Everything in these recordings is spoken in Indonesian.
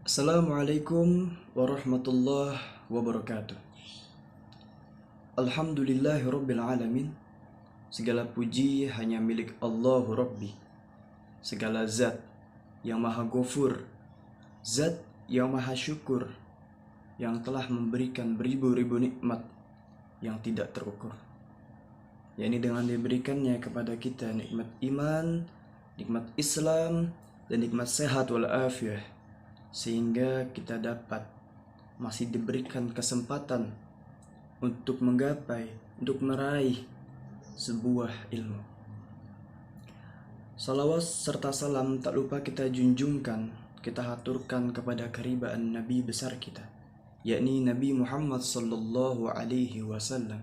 Assalamualaikum warahmatullahi wabarakatuh. Alhamdulillahirabbil alamin. Segala puji hanya milik Allahu Rabbi. Segala zat yang maha ghafur, zat yang maha syukur, yang telah memberikan beribu-ribu nikmat yang tidak terukur, yakni dengan diberikannya kepada kita nikmat iman, nikmat Islam, dan nikmat sehat walafiat, sehingga kita dapat masih diberikan kesempatan untuk menggapai, untuk meraih sebuah ilmu. Salawat serta salam tak lupa kita junjungkan, kita haturkan kepada keribaan Nabi besar kita, yakni Nabi Muhammad sallallahu alaihi wasallam.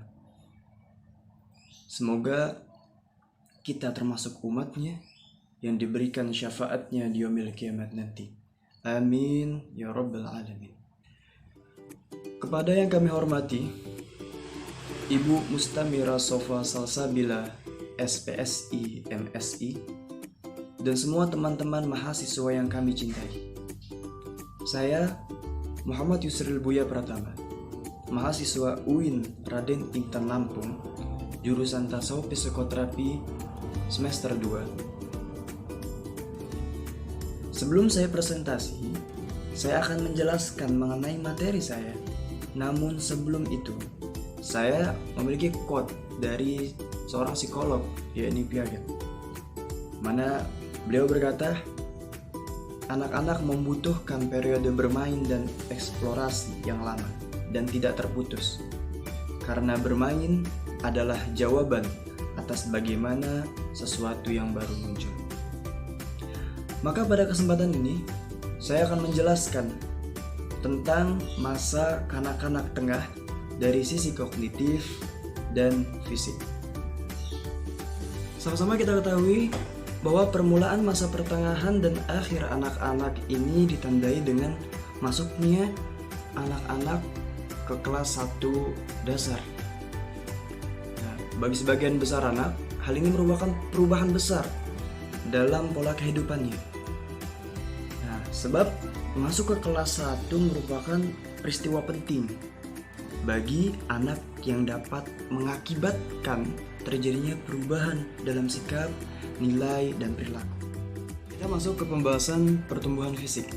Semoga kita termasuk umatnya yang diberikan syafaatnya di yaumil kiamat nanti. Amin ya rabbal alamin. Kepada yang kami hormati Ibu Mustamira Sofa Salsabila SPSI MSI dan semua teman-teman mahasiswa yang kami cintai. Saya Muhammad Yusril Buya Pratama, mahasiswa UIN Raden Intan Lampung, jurusan Tasawuf Psikoterapi semester 2. Sebelum saya presentasi, saya akan menjelaskan mengenai materi saya. Namun sebelum itu, saya memiliki quote dari seorang psikolog, yakni Piaget, mana beliau berkata, anak-anak membutuhkan periode bermain dan eksplorasi yang lama dan tidak terputus, karena bermain adalah jawaban atas bagaimana sesuatu yang baru muncul. Maka pada kesempatan ini, saya akan menjelaskan tentang masa kanak-kanak tengah dari sisi kognitif dan fisik. Sama-sama kita ketahui bahwa permulaan masa pertengahan dan akhir anak-anak ini ditandai dengan masuknya anak-anak ke kelas 1 dasar. Nah, bagi sebagian besar anak, hal ini merupakan perubahan besar dalam pola kehidupannya. Nah, sebab masuk ke kelas 1 merupakan peristiwa penting bagi anak yang dapat mengakibatkan terjadinya perubahan dalam sikap, nilai, dan perilaku. Kita masuk ke pembahasan pertumbuhan fisik.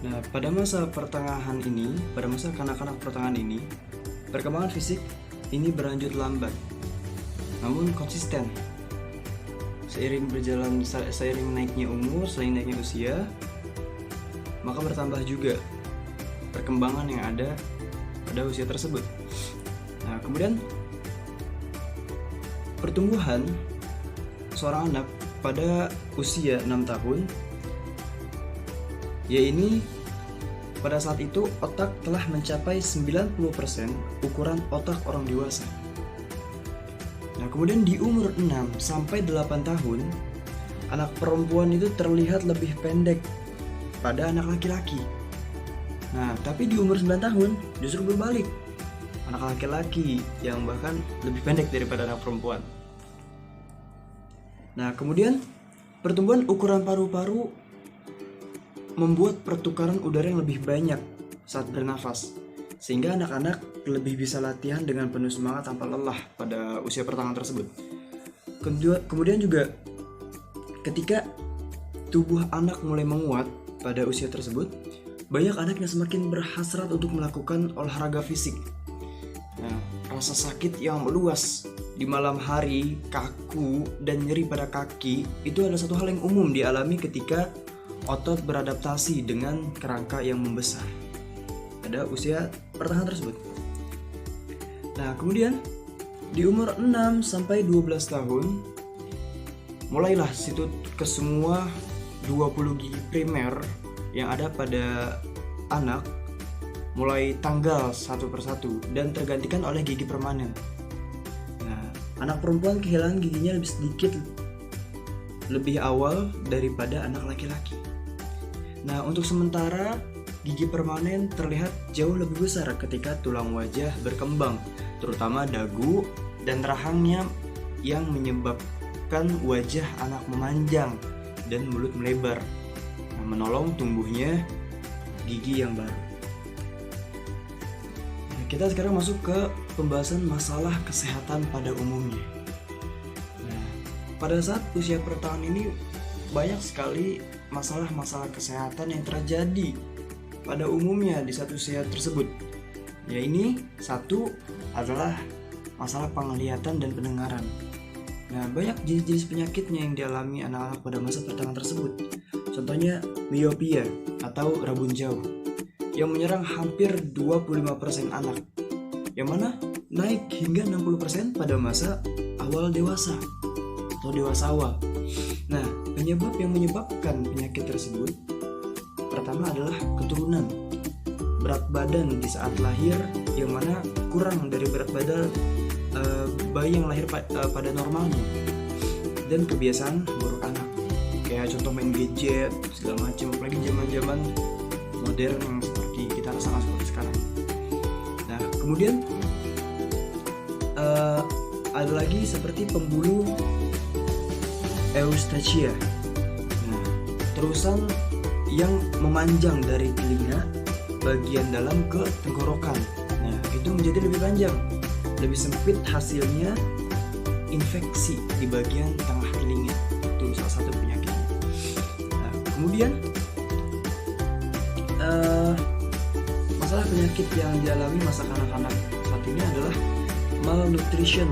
Nah, pada masa pertengahan ini, pada masa kanak-kanak pertengahan ini, perkembangan fisik ini berlanjut lambat, namun konsisten. Seiring naiknya umur, seiring naiknya usia, maka bertambah juga perkembangan yang ada pada usia tersebut. Nah, kemudian pertumbuhan seorang anak pada usia 6 tahun, yaitu pada saat itu otak telah mencapai 90% ukuran otak orang dewasa. Nah, kemudian di umur 6 sampai 8 tahun, anak perempuan itu terlihat lebih pendek pada anak laki-laki. Nah, tapi di umur 9 tahun justru berbalik. Anak laki-laki yang bahkan lebih pendek daripada anak perempuan. Nah, kemudian pertumbuhan ukuran paru-paru membuat pertukaran udara yang lebih banyak saat bernafas, sehingga anak-anak lebih bisa latihan dengan penuh semangat tanpa lelah pada usia pertengahan tersebut. Kemudian juga ketika tubuh anak mulai menguat pada usia tersebut, banyak anak yang semakin berhasrat untuk melakukan olahraga fisik. Nah, rasa sakit yang meluas di malam hari, kaku, dan nyeri pada kaki itu adalah satu hal yang umum dialami ketika otot beradaptasi dengan kerangka yang membesar pada usia pertengahan tersebut. Nah, kemudian di umur 6 sampai 12 tahun mulailah situ ke semua 20 gigi primer yang ada pada anak mulai tanggal satu persatu dan tergantikan oleh gigi permanen. Nah, anak perempuan kehilangan giginya lebih sedikit lebih awal daripada anak laki-laki. Nah, untuk sementara gigi permanen terlihat jauh lebih besar ketika tulang wajah berkembang, terutama dagu dan rahangnya, yang menyebabkan wajah anak memanjang dan mulut melebar. Nah, menolong tumbuhnya gigi yang baru. Nah, kita sekarang masuk ke pembahasan masalah kesehatan pada umumnya. Nah, pada saat usia pertengahan ini banyak sekali masalah-masalah kesehatan yang terjadi pada umumnya di satu usia tersebut. Ya, ini satu adalah masalah penglihatan dan pendengaran. Nah, banyak jenis-jenis penyakitnya yang dialami anak-anak pada masa pertengahan tersebut. Contohnya miopia atau rabun jauh yang menyerang hampir 25% anak, yang mana naik hingga 60% pada masa awal dewasa atau dewasa awal. Nah, penyebab yang menyebabkan penyakit tersebut pertama adalah keturunan, berat badan di saat lahir yang mana kurang dari berat badan bayi yang lahir pada normalnya, dan kebiasaan buruk anak kayak contoh main gadget segala macam, apalagi zaman-zaman modern yang seperti kita rasakan seperti sekarang. Nah, kemudian ada lagi seperti pembuluh eustachia. Nah, terusan yang memanjang dari telinga bagian dalam ke tenggorokan. Nah, itu menjadi lebih panjang, lebih sempit, hasilnya infeksi di bagian tengah telinga. Itu salah satu penyakitnya. Nah, kemudian masalah penyakit yang dialami masa kanak-kanak saat ini adalah malnutrition,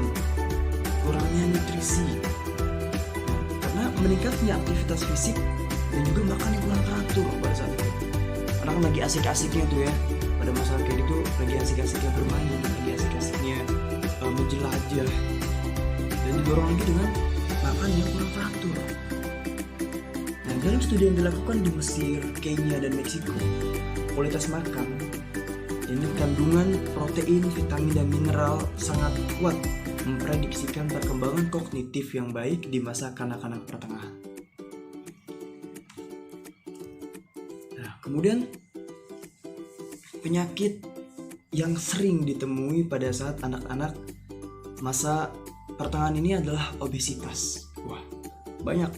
kurangnya nutrisi. Nah, karena meningkatnya aktivitas fisik dan juga makan yang kurang teratur pada saat itu. Anak lagi asik-asiknya tuh ya, pada masa kayak gitu lagi asik-asiknya bermain, lagi asik-asiknya menjelajah, dan didorong lagi dengan makan yang kurang teratur. Nah, dalam studi yang dilakukan di Mesir, Kenya, dan Meksiko, kualitas makan ini kandungan protein, vitamin, dan mineral sangat kuat memprediksikan perkembangan kognitif yang baik di masa kanak-kanak pertengahan. Nah, kemudian penyakit yang sering ditemui pada saat anak-anak masa pertengahan ini adalah obesitas. Wah, banyak.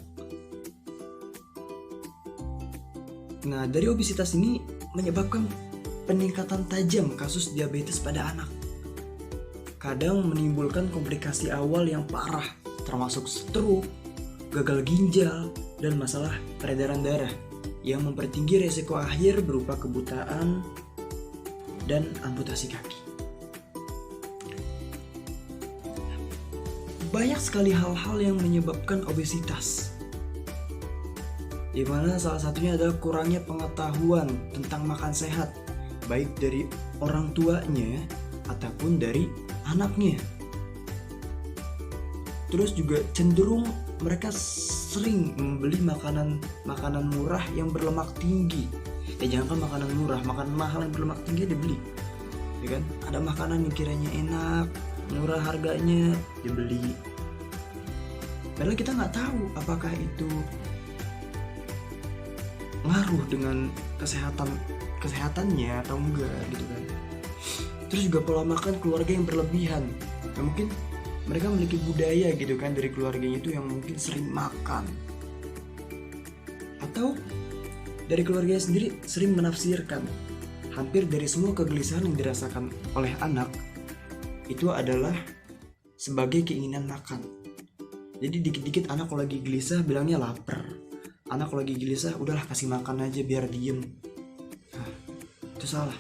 Nah, dari obesitas ini menyebabkan peningkatan tajam kasus diabetes pada anak. Kadang menimbulkan komplikasi awal yang parah, termasuk stroke, gagal ginjal, dan masalah peredaran darah yang mempertinggi resiko akhir berupa kebutaan dan amputasi kaki. Banyak sekali hal-hal yang menyebabkan obesitas, di mana salah satunya adalah kurangnya pengetahuan tentang makan sehat, baik dari orang tuanya ataupun dari anaknya. Terus juga cenderung mereka sering membeli makanan murah yang berlemak tinggi. Ya, jangankan makanan murah, makanan mahal yang berlemak tinggi dibeli, ya kan? Ada makanan yang kiranya enak, murah harganya, dibeli. Padahal kita nggak tahu apakah itu ngaruh dengan kesehatannya atau enggak, gitu kan. Terus juga pola makan keluarga yang berlebihan. Ya, mungkin mereka memiliki budaya gitu kan dari keluarganya itu yang mungkin sering makan, atau dari keluarganya sendiri sering menafsirkan hampir dari semua kegelisahan yang dirasakan oleh anak itu adalah sebagai keinginan makan. Jadi dikit-dikit anak kalau lagi gelisah bilangnya lapar, anak kalau lagi gelisah udahlah kasih makan aja biar diem. Nah, itu salah.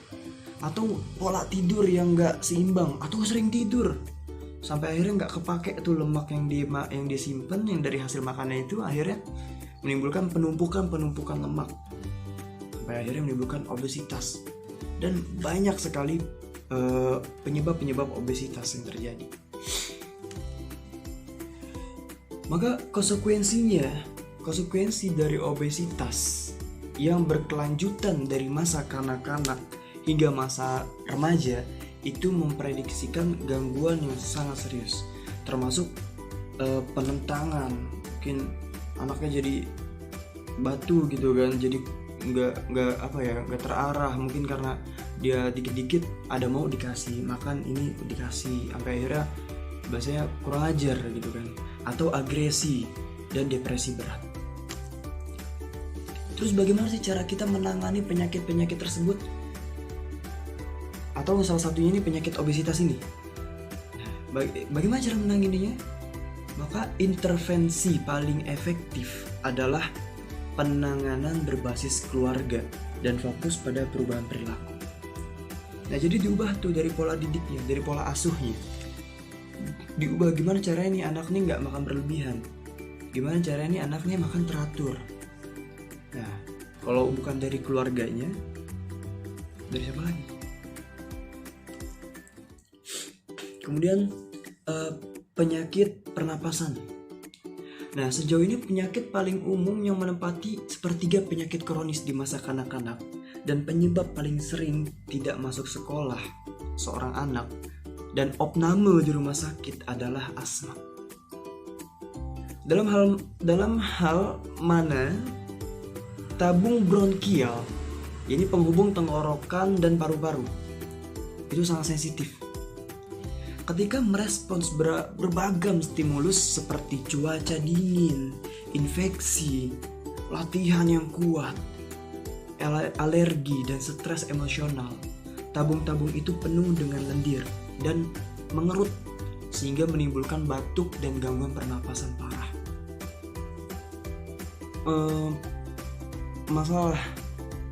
Atau pola tidur yang gak seimbang, atau sering tidur sampai akhirnya gak kepake tuh lemak yang disimpan yang dari hasil makannya itu, akhirnya menimbulkan penumpukan lemak sampai akhirnya menimbulkan obesitas. Dan banyak sekali penyebab obesitas yang terjadi. Maka konsekuensi dari obesitas yang berkelanjutan dari masa kanak-kanak hingga masa remaja itu memprediksikan gangguan yang sangat serius, termasuk penentangan. Mungkin anaknya jadi batu gitu kan, jadi nggak terarah, mungkin karena dia dikit-dikit ada mau dikasih makan, ini dikasih sampai akhirnya bahasanya kurang ajar gitu kan, atau agresi dan depresi berat. Itu Terus bagaimana sih cara kita menangani penyakit-penyakit tersebut? Atau salah satunya ini penyakit obesitas ini. Bagaimana cara menanganinya? Maka intervensi paling efektif adalah penanganan berbasis keluarga dan fokus pada perubahan perilaku. Nah, jadi diubah tuh dari pola didiknya, dari pola asuhnya. Diubah gimana caranya nih anak nih nggak makan berlebihan. Gimana caranya nih anak nih makan teratur. Nah, kalau bukan dari keluarganya, dari siapa lagi? Kemudian penyakit pernapasan. Nah, sejauh ini penyakit paling umum yang menempati sepertiga penyakit kronis di masa kanak-kanak dan penyebab paling sering tidak masuk sekolah seorang anak dan opname di rumah sakit adalah asma. Dalam hal mana tabung bronkial, ini penghubung tenggorokan dan paru-paru, itu sangat sensitif. Ketika merespons berbagai stimulus seperti cuaca dingin, infeksi, latihan yang kuat, alergi, dan stres emosional, tabung-tabung itu penuh dengan lendir dan mengerut sehingga menimbulkan batuk dan gangguan pernapasan parah.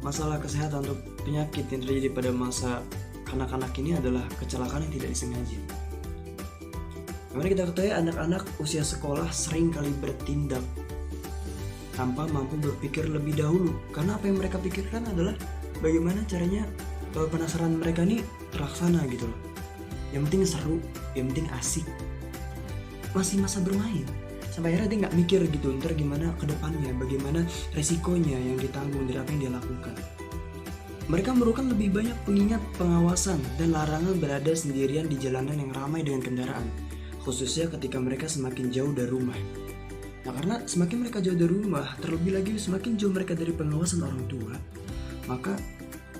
Masalah kesehatan untuk penyakit yang terjadi pada masa kanak-kanak ini adalah kecelakaan yang tidak disengaja. Karena kita ketahui anak-anak usia sekolah sering kali bertindak tanpa mampu berpikir lebih dahulu. Karena apa yang mereka pikirkan adalah bagaimana caranya penasaran mereka ini terlaksana gitu loh. Yang penting seru, yang penting asik. Masih masa bermain. Sampai akhirnya dia nggak mikir gitu ntar gimana ke depannya, bagaimana resikonya yang ditanggung dari apa yang dia lakukan. Mereka memerlukan lebih banyak pengingat, pengawasan, dan larangan berada sendirian di jalanan yang ramai dengan kendaraan, khususnya ketika mereka semakin jauh dari rumah. Nah, karena semakin mereka jauh dari rumah, terlebih lagi semakin jauh mereka dari pengawasan orang tua, maka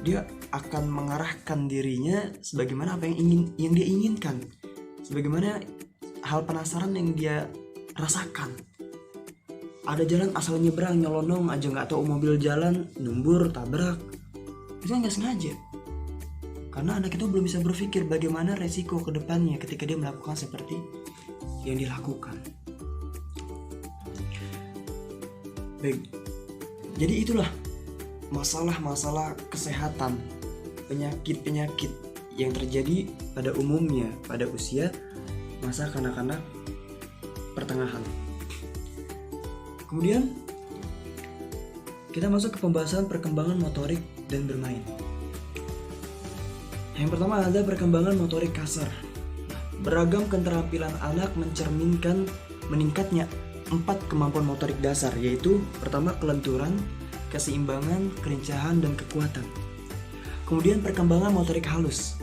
dia akan mengarahkan dirinya sebagaimana apa yang dia inginkan, sebagaimana hal penasaran yang dia rasakan. Ada jalan asal nyebrang, nyelonong aja nggak tahu mobil jalan, numbur, tabrak. Itu nggak sengaja. Karena anak itu belum bisa berpikir bagaimana resiko ke depannya ketika dia melakukan seperti yang dilakukan. Baik, jadi itulah masalah-masalah kesehatan, penyakit-penyakit yang terjadi pada umumnya pada usia masa kanak-kanak pertengahan. Kemudian kita masuk ke pembahasan perkembangan motorik dan bermain. Yang pertama ada perkembangan motorik kasar. Beragam keterampilan anak mencerminkan meningkatnya 4 kemampuan motorik dasar, yaitu pertama kelenturan, keseimbangan, kelincahan, dan kekuatan. Kemudian perkembangan motorik halus.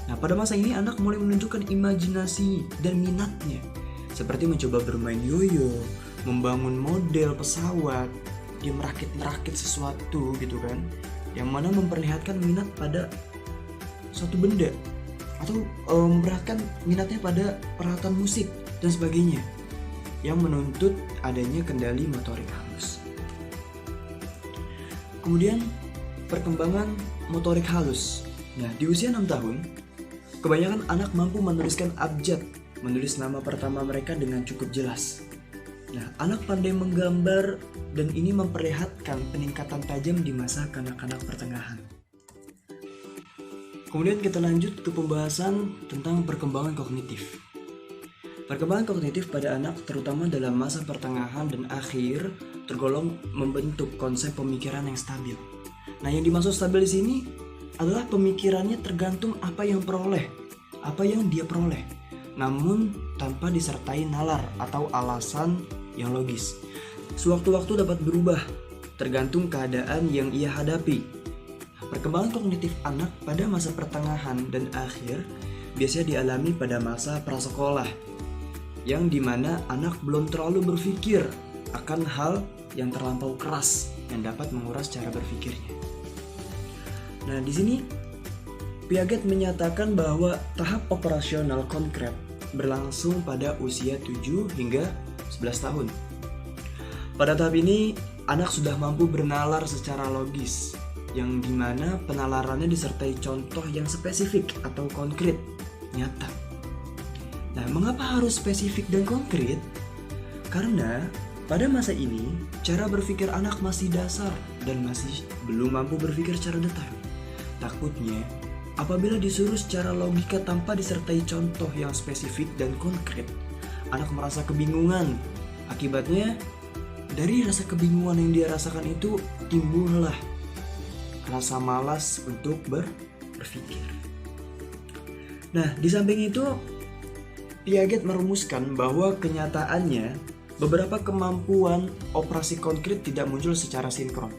Nah, pada masa ini anak mulai menunjukkan imajinasi dan minatnya, seperti mencoba bermain yoyo, membangun model pesawat, dia merakit sesuatu gitu kan, yang mana memperlihatkan minat pada suatu benda atau memperlihatkan minatnya pada peralatan musik dan sebagainya, yang menuntut adanya kendali motorik halus. Kemudian perkembangan motorik halus. Nah, di usia 6 tahun, kebanyakan anak mampu menuliskan abjad, menulis nama pertama mereka dengan cukup jelas. Nah, anak pandai menggambar dan ini memperlihatkan peningkatan tajam di masa kanak-kanak pertengahan. Kemudian kita lanjut ke pembahasan tentang perkembangan kognitif. Perkembangan kognitif pada anak terutama dalam masa pertengahan dan akhir tergolong membentuk konsep pemikiran yang stabil. Nah, yang dimaksud stabil di sini adalah pemikirannya tergantung apa yang dia peroleh, namun tanpa disertai nalar atau alasan yang logis. Sewaktu-waktu dapat berubah, tergantung keadaan yang ia hadapi. Perkembangan kognitif anak pada masa pertengahan dan akhir biasanya dialami pada masa prasekolah, yang dimana anak belum terlalu berpikir akan hal yang terlampau keras yang dapat menguras cara berpikirnya. Nah, di sini Piaget menyatakan bahwa tahap operasional konkret berlangsung pada usia 7 hingga 11 tahun. Pada tahap ini, anak sudah mampu bernalar secara logis, yang dimana penalarannya disertai contoh yang spesifik atau konkret, nyata. Nah, mengapa harus spesifik dan konkret? Karena pada masa ini, cara berpikir anak masih dasar dan masih belum mampu berpikir secara detail. Takutnya, apabila disuruh secara logika tanpa disertai contoh yang spesifik dan konkret, anak merasa kebingungan. Akibatnya, dari rasa kebingungan yang dia rasakan itu timbullah rasa malas untuk berpikir. Nah, di samping itu, Piaget merumuskan bahwa kenyataannya beberapa kemampuan operasi konkret tidak muncul secara sinkron.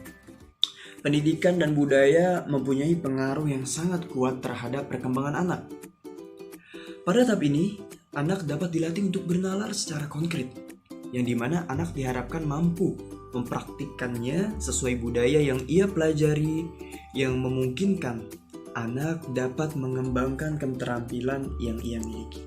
Pendidikan dan budaya mempunyai pengaruh yang sangat kuat terhadap perkembangan anak. Pada tahap ini, anak dapat dilatih untuk bernalar secara konkret, yang dimana anak diharapkan mampu mempraktikkannya sesuai budaya yang ia pelajari, yang memungkinkan anak dapat mengembangkan keterampilan yang ia miliki.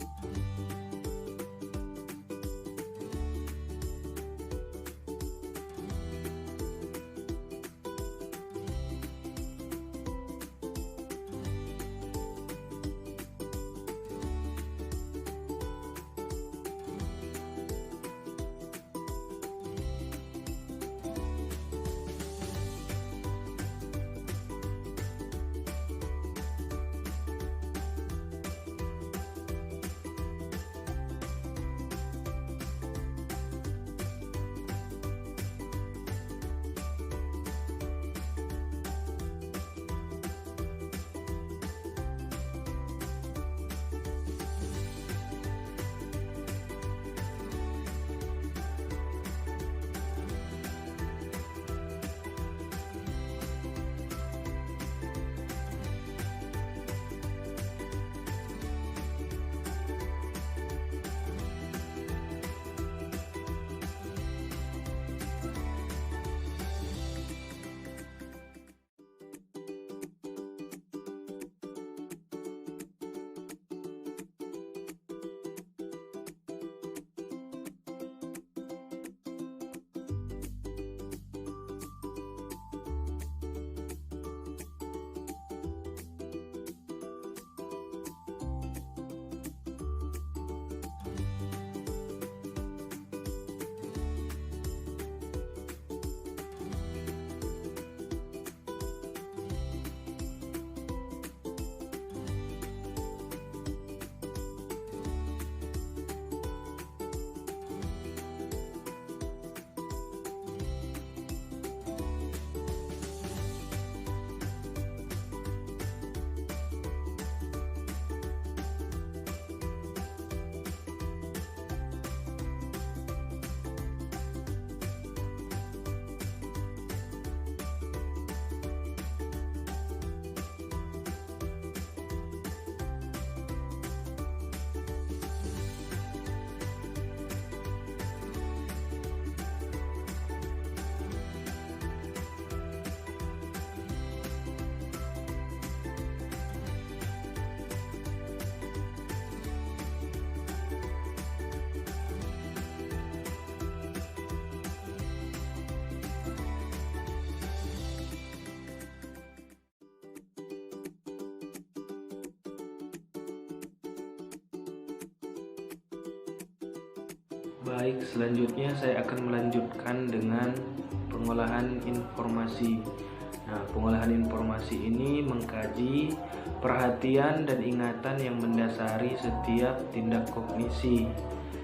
Baik, selanjutnya saya akan melanjutkan dengan pengolahan informasi. Nah, pengolahan informasi ini mengkaji perhatian dan ingatan yang mendasari setiap tindak kognisi.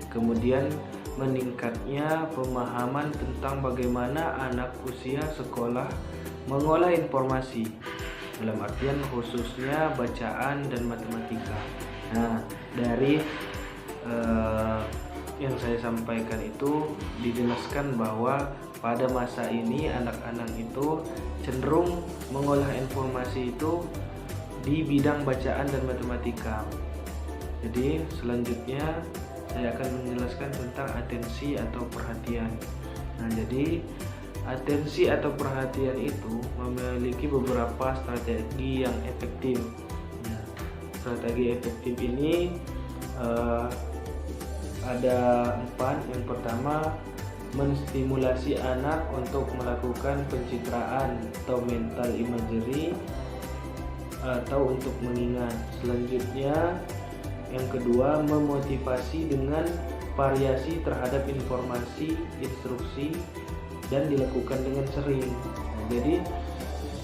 Kemudian meningkatnya pemahaman tentang bagaimana anak usia sekolah mengolah informasi, dalam artian khususnya bacaan dan matematika. Nah, dari yang saya sampaikan itu dijelaskan bahwa pada masa ini anak-anak itu cenderung mengolah informasi itu di bidang bacaan dan matematika. Jadi selanjutnya saya akan menjelaskan tentang atensi atau perhatian. Nah, jadi atensi atau perhatian itu memiliki beberapa strategi yang efektif. Nah, strategi efektif ini ada 4. Yang pertama, menstimulasi anak untuk melakukan pencitraan atau mental imagery atau untuk mengingat. Selanjutnya yang kedua, memotivasi dengan variasi terhadap informasi, instruksi, dan dilakukan dengan sering. Nah, jadi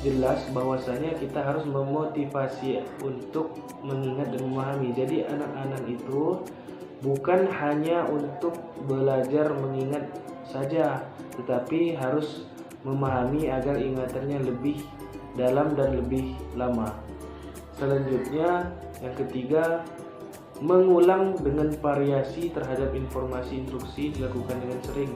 jelas bahwasanya kita harus memotivasi untuk mengingat dan memahami. Jadi anak-anak itu bukan hanya untuk belajar mengingat saja, tetapi harus memahami agar ingatannya lebih dalam dan lebih lama. Selanjutnya yang ketiga, mengulang dengan variasi terhadap informasi instruksi dilakukan dengan sering.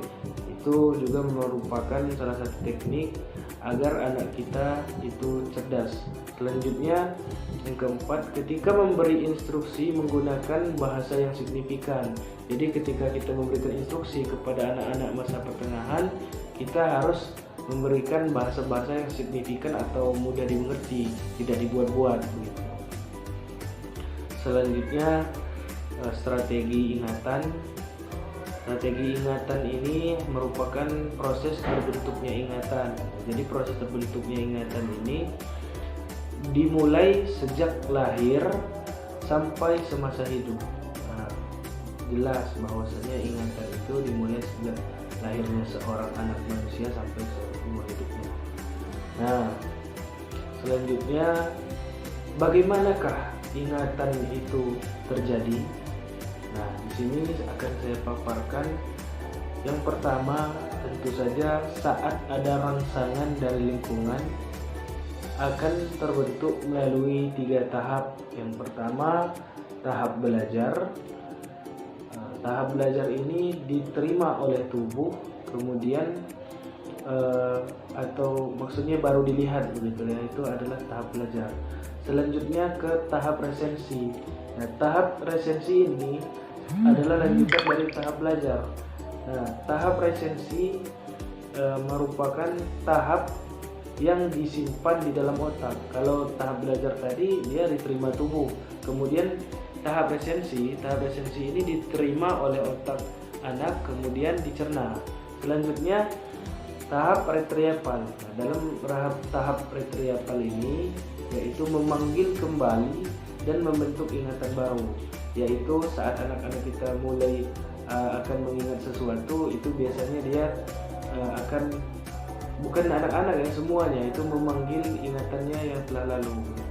Itu juga merupakan salah satu teknik agar anak kita itu cerdas. Selanjutnya yang keempat, ketika memberi instruksi menggunakan bahasa yang signifikan. Jadi ketika kita memberikan instruksi kepada anak-anak masa pertengahan, kita harus memberikan bahasa-bahasa yang signifikan atau mudah dimengerti, tidak dibuat-buat begitu. Selanjutnya strategi ingatan. Strategi ingatan ini merupakan proses terbentuknya ingatan. Jadi proses terbentuknya ingatan ini dimulai sejak lahir sampai semasa hidup. Nah, jelas bahwasanya ingatan itu dimulai sejak lahirnya seorang anak manusia sampai seumur hidupnya. Nah, selanjutnya bagaimanakah ingatan itu terjadi? Nah, di sini akan saya paparkan. Yang pertama, tentu saja saat ada rangsangan dari lingkungan akan terbentuk melalui 3 tahap. Yang pertama, tahap belajar. Tahap belajar ini diterima oleh tubuh, kemudian atau maksudnya baru dilihat begitu ya, itu adalah tahap belajar. Selanjutnya ke tahap resensi. Nah, tahap resensi ini adalah lanjutan dari tahap belajar. Nah, tahap resensi merupakan tahap yang disimpan di dalam otak. Kalau tahap belajar tadi dia diterima tubuh, kemudian tahap resensi ini diterima oleh otak anak, kemudian dicerna. Selanjutnya tahap retrieval. Nah, dalam tahap retrieval ini yaitu memanggil kembali dan membentuk ingatan baru, yaitu saat anak-anak kita mulai akan mengingat sesuatu, itu biasanya dia akan, bukan anak-anak ya, semuanya itu memanggil ingatannya yang telah lalu gitu.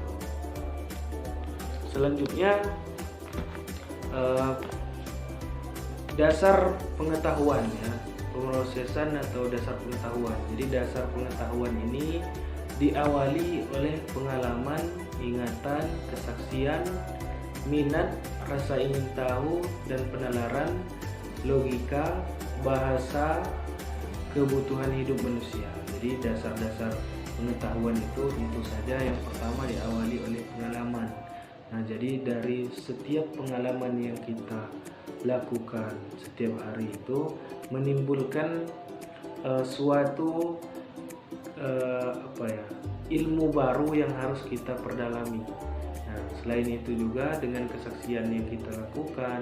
Selanjutnya dasar pengetahuan ya, pemrosesan atau dasar pengetahuan. Jadi dasar pengetahuan ini diawali oleh pengalaman, ingatan, kesaksian, minat, rasa ingin tahu dan penalaran, logika, bahasa, kebutuhan hidup manusia. Jadi dasar-dasar pengetahuan itu tentu saja yang pertama diawali oleh pengalaman. Nah, jadi dari setiap pengalaman yang kita lakukan setiap hari itu menimbulkan suatu ilmu baru yang harus kita perdalami. Nah, selain itu juga dengan kesaksian yang kita lakukan,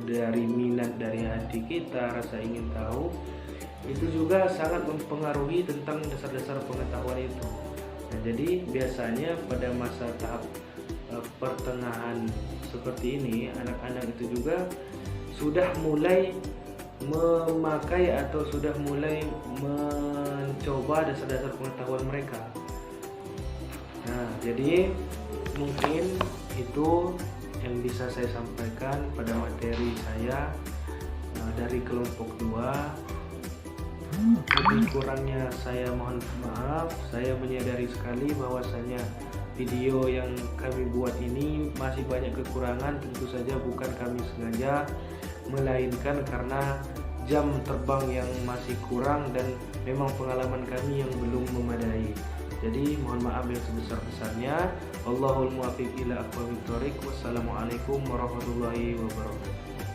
dari minat dari hati kita, rasa ingin tahu, itu juga sangat mempengaruhi tentang dasar-dasar pengetahuan itu. Nah, jadi biasanya pada masa tahap pertengahan seperti ini, anak-anak itu juga sudah mulai memakai atau sudah mulai mencoba dasar-dasar pengetahuan mereka. Nah, jadi mungkin itu yang bisa saya sampaikan pada materi saya dari kelompok 2. Lebih kurangnya saya mohon maaf. Saya menyadari sekali bahwasanya video yang kami buat ini masih banyak kekurangan. Tentu saja bukan kami sengaja, melainkan karena jam terbang yang masih kurang dan memang pengalaman kami yang belum memadai. Jadi mohon maaf yang sebesar-besarnya. Wallahul muwaffiq ila aqwamit thoriq. Wassalamualaikum warahmatullahi wabarakatuh.